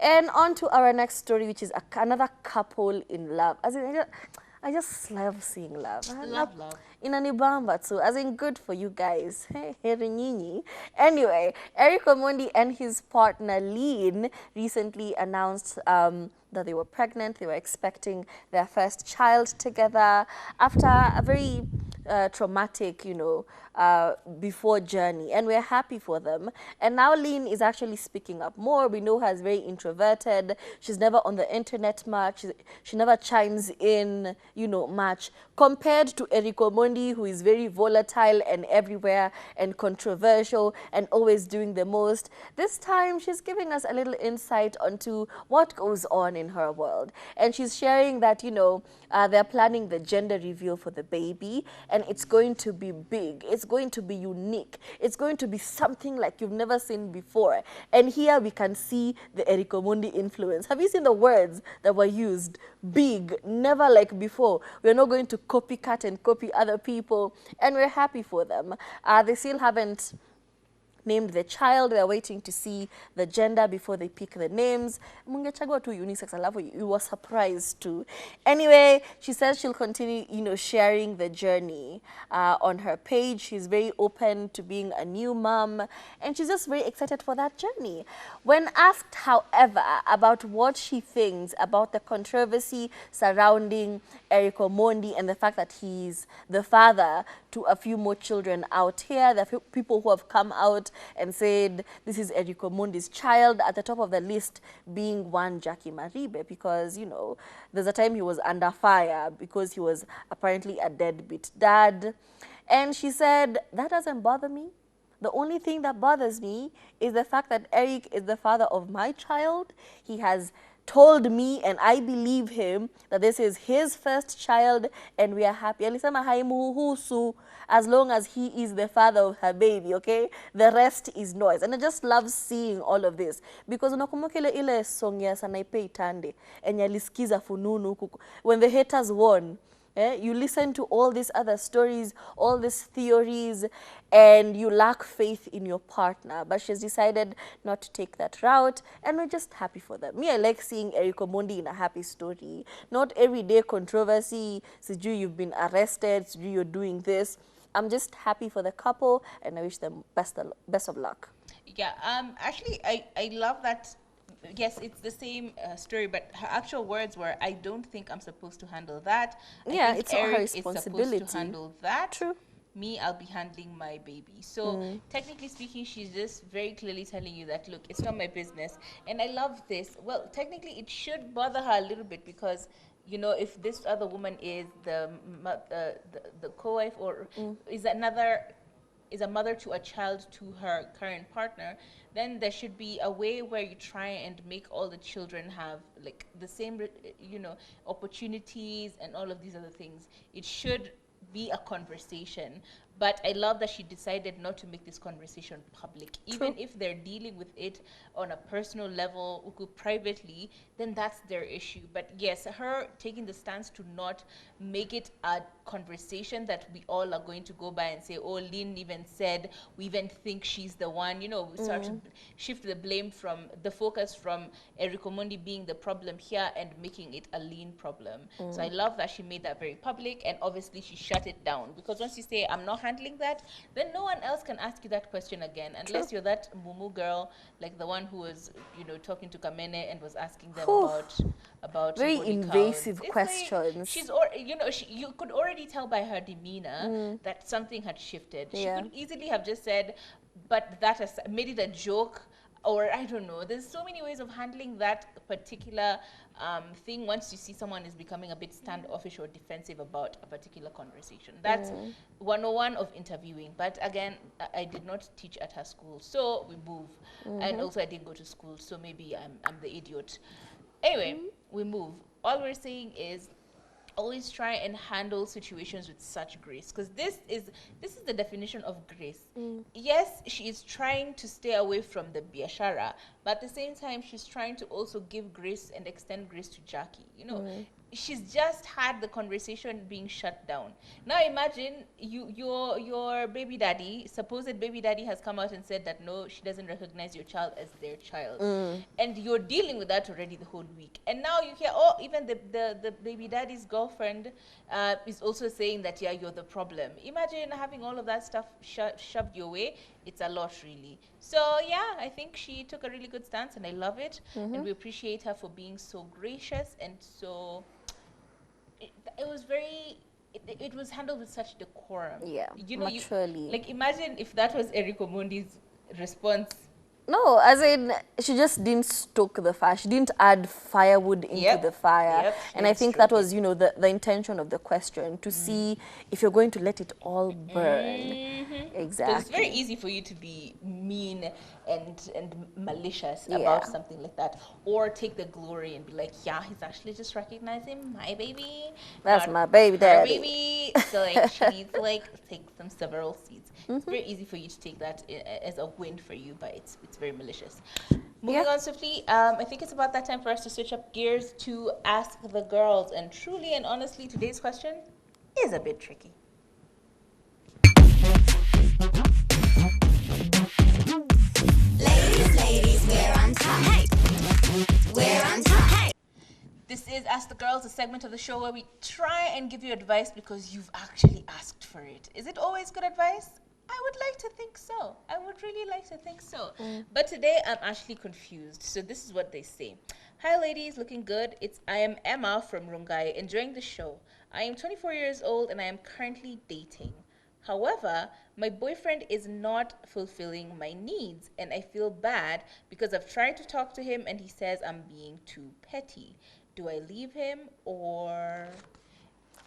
And on to our next story, which is another couple in love. As in, I just love seeing love. Love. Inanibamba too, as in good for you guys. Heri nyinyi. Anyway, Eric Omondi and his partner Lynne recently announced that they were pregnant. They were expecting their first child together after a very traumatic, before journey, and we're happy for them. And now Lynne is actually speaking up more. We know her as very introverted. She's never on the internet much. She never chimes in, much, compared to Eric Omondi, who is very volatile and everywhere and controversial and always doing the most. This time, she's giving us a little insight onto what goes on in her world. And she's sharing that, they're planning the gender reveal for the baby, and it's going to be big. It's going to be unique. It's going to be something like you've never seen before. And here we can see the Eric Omondi influence. Have you seen the words that were used? Big, never like before. We're not going to copycat and copy other people, and we're happy for them. They still haven't named the child. They're waiting to see the gender before they pick the names. Mungechagua tu unisex, alafu you were surprised too. Anyway, she says she'll continue, sharing the journey on her page. She's very open to being a new mom, and she's just very excited for that journey. When asked, however, about what she thinks about the controversy surrounding Eric Omondi and the fact that he's the father to a few more children out here, there are people who have come out and said this is Eric Omondi's child, at the top of the list being one Jackie Maribe, because, there's a time he was under fire because he was apparently a deadbeat dad. And she said, that doesn't bother me. The only thing that bothers me is the fact that Eric is the father of my child. He has told me, and I believe him, that this is his first child, and we are happy. Alisema haimuhusu, as long as he is the father of her baby, okay? The rest is noise. And I just love seeing all of this, because unakumbuka ile song ya Sanaipe Itande, enye alisikiza fununu when the haters won. You listen to all these other stories, all these theories, and you lack faith in your partner. But she's decided not to take that route, and we're just happy for them. Me, I like seeing Eric Omondi in a happy story. Not everyday controversy, sijui you've been arrested, sijui you're doing this. I'm just happy for the couple, and I wish them best of luck. Yeah, actually, I love that. Yes, it's the same story, but her actual words were, I don't think I'm supposed to handle that. Yeah, I think it's not her Eric is responsibility. supposed to handle that. True. Me, I'll be handling my baby. So technically speaking, she's just very clearly telling you that, look, it's not my business. And I love this. Well, technically it should bother her a little bit, because if this other woman is the co-wife, or is a mother to a child to her current partner, then there should be a way where you try and make all the children have like the same opportunities and all of these other things. It should be a conversation. But I love that she decided not to make this conversation public. Even if they're dealing with it on a personal level, privately, then that's their issue. But yes, her taking the stance to not make it a conversation that we all are going to go by and say, oh, Lynne even said, we even think she's the one, we start to shift the blame from the focus from Eric Omondi being the problem here and making it a Lynne problem. So I love that she made that very public, and obviously she shut it down, because once you say, I'm not handling that, then no one else can ask you that question again, unless you're that mumu girl, like the one who was, talking to Kamene and was asking them about very body invasive counts. questions. Like she's you could already tell by her demeanor that something had shifted. She could easily have just said, but that has made it a joke, or I don't know. There's so many ways of handling that particular thing once you see someone is becoming a bit standoffish or defensive about a particular conversation. That's 101 of interviewing. But again, I did not teach at her school, so we move. And also I didn't go to school, so maybe I'm the idiot. Anyway, we move. All we're saying is, always try and handle situations with such grace, because this is the definition of grace. Yes, she is trying to stay away from the biashara, but at the same time she's trying to also give grace and extend grace to Jackie. she's just had the conversation being shut down. Now imagine your baby daddy, supposed baby daddy, has come out and said that no, she doesn't recognize your child as their child, and you're dealing with that already the whole week. And now you hear, oh, even the baby daddy's girlfriend is also saying that yeah, you're the problem. Imagine having all of that stuff shoved your way. It's a lot, really. So yeah, I think she took a really good stance, and I love it. And we appreciate her for being so gracious and so. It was very. It was handled with such decorum. Yeah, You know, you maturely. like imagine if that was Eric Omondi's response. No, as in, she just didn't stoke the fire. She didn't add firewood into Yep. the fire. Yep, she And I didn't think that stroke was, the intention of the question, to see if you're going to let it all burn. Because it's very Exactly. easy for you to be mean and malicious Yeah. about something like that, or take the glory and be like, yeah, he's actually just recognizing my baby, That's not my baby her daddy. baby. So like she needs to like take some several seats. It's very easy for you to take that as a win for you, but it's very malicious. Moving Yeah. on swiftly, I think it's about that time for us to switch up gears to ask the girls. And truly and honestly, today's question is a bit tricky. Ladies, we're on top. Hey, we're on top. Hey. This is Ask the Girls, a segment of the show where we try and give you advice because you've actually asked for it. Is it always good advice? I would like to think so. I would really like to think so. But today I'm actually confused. So this is what they say. Hi ladies, looking good. I am Emma from Rungai, enjoying the show. I am 24 years old and I am currently dating. However, my boyfriend is not fulfilling my needs and I feel bad because I've tried to talk to him and he says I'm being too petty. Do I leave him or...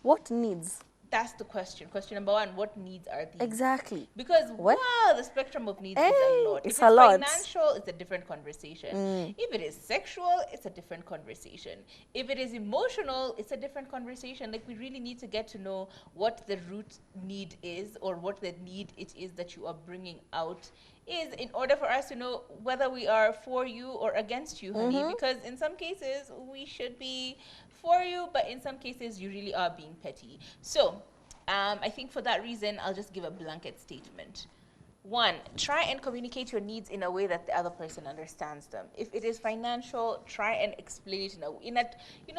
What needs? That's the question. Question number one, what needs are these? Exactly. Because, What? wow, the spectrum of needs is Hey, a lot. it's If a it's lot. financial, it's a different conversation. If it is sexual, it's a different conversation. If it is emotional, it's a different conversation. Like, we really need to get to know what the root need is, or what the need it is that you are bringing out is, in order for us to know whether we are for you or against you, honey. Because in some cases, we should be for you, but in some cases, you really are being petty. So, I think for that reason, I'll just give a blanket statement. One, try and communicate your needs in a way that the other person understands them. If it is financial, try and explain it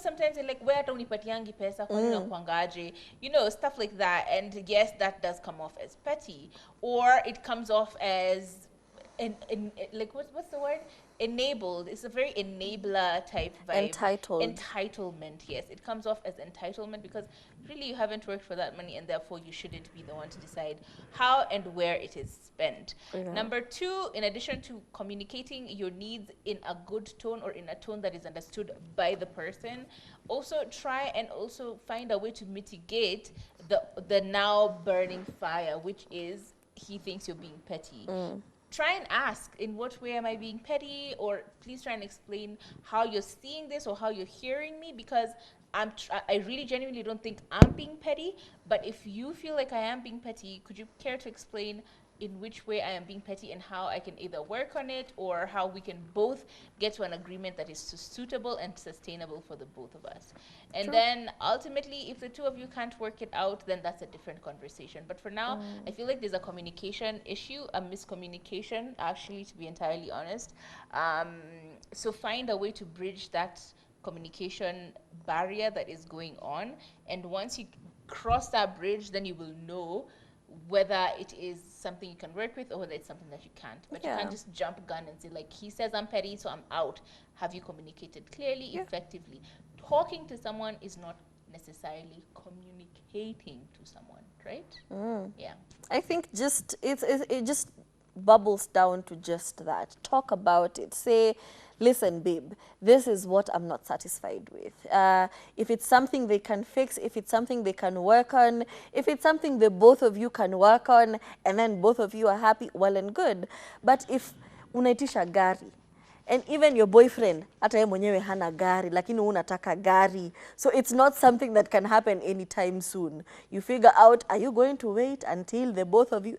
sometimes they're like, where unipatiangi pesa, kwani unakuangaje? Stuff like that. And yes, that does come off as petty, or it comes off as like what's the word? Enabled. It's a very enabler type vibe. Entitled. Entitlement, yes. It comes off as entitlement because really you haven't worked for that money and therefore you shouldn't be the one to decide how and where it is spent. Yeah. Number two, in addition to communicating your needs in a good tone or in a tone that is understood by the person, also try and also find a way to mitigate the now burning fire, which is he thinks you're being petty. Try and ask, in what way am I being petty? Or please try and explain how you're seeing this or how you're hearing me, because I really genuinely don't think I'm being petty. But if you feel like I am being petty, could you care to explain in which way I am being petty and how I can either work on it or how we can both get to an agreement that is suitable and sustainable for the both of us. And True. then ultimately, if the two of you can't work it out, then that's a different conversation. But for now, I feel like there's a communication issue, a miscommunication, actually, to be entirely honest. So find a way to bridge that communication barrier that is going on. And once you cross that bridge, then you will know whether it is something you can work with or whether it's something that you can't. But you Yeah. can't just jump gun and say, like, he says I'm petty, so I'm out. Have you communicated clearly, effectively? Talking to someone is not necessarily communicating to someone, right? Yeah. I think it just bubbles down to just that. Talk about it. Say, listen, babe, this is what I'm not satisfied with. If it's something they can fix, if it's something they can work on, if it's something the both of you can work on, and then both of you are happy, well and good. But if unaitisha gari, and even your boyfriend, hata yeye mwenyewe hana gari, lakini wewe unataka gari. So it's not something that can happen anytime soon. You figure out, are you going to wait until the both of you,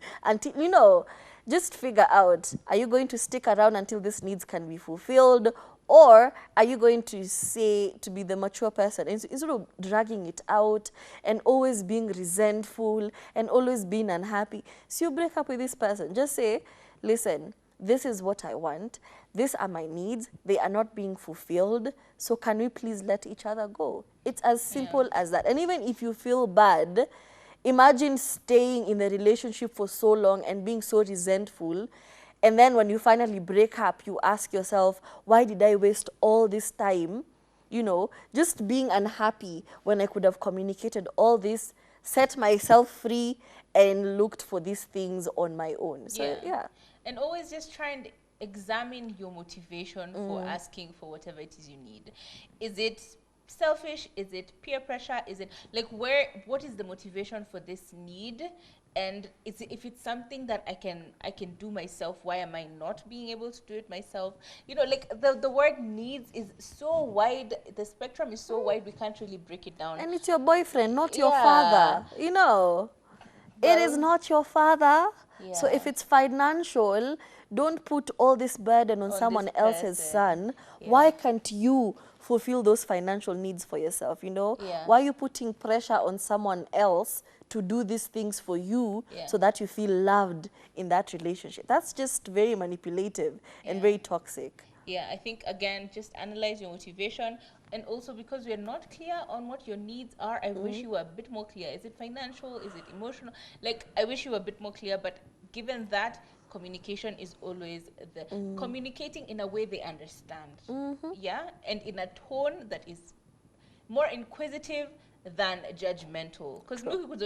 just figure out, are you going to stick around until these needs can be fulfilled? Or are you going to say, to be the mature person, instead of dragging it out and always being resentful and always being unhappy? So you break up with this person. Just say, listen, this is what I want. These are my needs. They are not being fulfilled. So can we please let each other go? It's as simple as that. And even if you feel bad, imagine staying in the relationship for so long and being so resentful. And then when you finally break up, you ask yourself, why did I waste all this time, you know, just being unhappy when I could have communicated all this, set myself free, and looked for these things on my own. So, yeah. And always just try and examine your motivation for asking for whatever it is you need. Is it selfish? Is it peer pressure? Is it like what is the motivation for this need? And if it's something that I can do myself, why am I not being able to do it myself? You know, like the word needs is so wide, the spectrum is so wide, we can't really break it down. And it's your boyfriend, not your father, you know. It is not your father. So if it's financial, don't put all this burden on someone else's son. Why can't you fulfill those financial needs for yourself, you know? Why are you putting pressure on someone else to do these things for you so that you feel loved in that relationship? That's just very manipulative and very toxic. Yeah, I think, again, just analyze your motivation. And also, because we're not clear on what your needs are, I wish you were a bit more clear. Is it financial? Is it emotional? Like, I wish you were a bit more clear. But given that, communication is always the communicating in a way they understand. Yeah, and in a tone that is more inquisitive than judgmental. Because but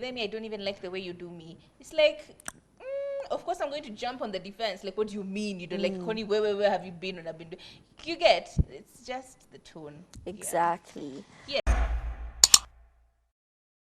then I don't even like the way you do me. It's like, of course I'm going to jump on the defense. Like, what do you mean? You don't like, Connie, where have you been when I've been doing? You get, it's just the tone. Exactly. Yeah.